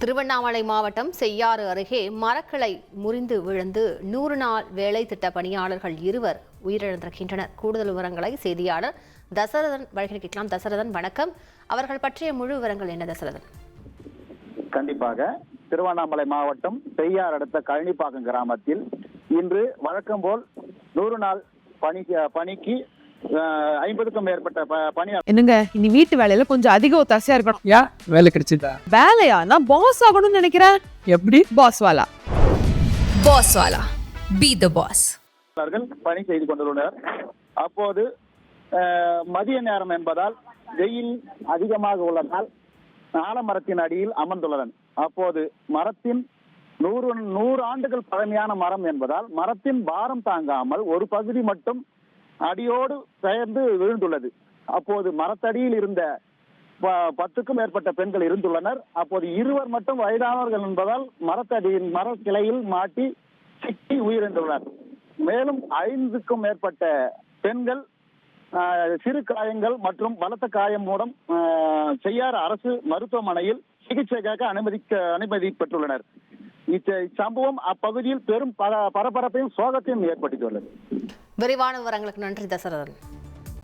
திருவண்ணாமலை மாவட்டம் செய்யாறு அருகே மரக்கிளை முறிந்து விழுந்து 100 நாள் வேலை திட்ட பணியாளர்கள் 2 உயிரிழந்திருக்கின்றனர். கூடுதல் விவரங்களை செய்தியாளர் தசரதன் வழங்கி கேட்கலாம். தசரதன், வணக்கம். அவர்கள் பற்றிய முழு விவரங்கள் என்ன தசரதன்? கண்டிப்பாக திருவண்ணாமலை மாவட்டம் செய்யாறு அடுத்த கழனிப்பாக்கம் கிராமத்தில் இன்று வழக்கம் போல் 100 நாள் பணிக்கு 50க்கும் மேற்பட்ட பணியாளர். என்னங்க, இனி வீட்டு வேலையில கொஞ்சம் அதிக ஒத்தாசையா இருக்கணும். ஏன் வேலை கிடைச்சிட்டா? வேலையா? நான் பாஸ் ஆகணும்னு நினைக்கிறேன். எப்படி? பாஸ் வாலா பி தி பாஸ். பணி செய்து கொண்டுள்ளனர். அப்போது மதிய நேரம் என்பதால் வெயில் அதிகமாக உள்ளதால் ஆலமரத்தின் அடியில் அமர்ந்துள்ளனர். அப்போது மரத்தின் 100 ஆண்டுகள் பழமையான மரம் என்பதால் மரத்தின் பாரம் தாங்காமல் ஒரு பகுதி மட்டும் அடியோடு பெயர்ந்து விழுந்துள்ளது. அப்போது மரத்தடியில் இருந்த 10க்கும் மேற்பட்ட பெண்கள் இருந்துள்ளனர். அப்போது 2 மட்டும் வயதானவர்கள் என்பதால் மரத்தடியில் மரக்கிளையில் மாட்டி சிக்கி உயிரிழந்துள்ளனர். மேலும் 5க்கும் மேற்பட்ட பெண்கள் சிறு காயங்கள் மற்றும் பலத்த காயம் மூலம் செய்யாறு அரசு மருத்துவமனையில் சிகிச்சைக்காக அனுமதி பெற்றுள்ளனர். இச்சம்பவம் அப்பகுதியில் பெரும் பரபரப்பையும் சோகத்தையும் ஏற்படுத்தியுள்ளது. விரிவான விவரங்களுக்கு நன்றி தசரதன்.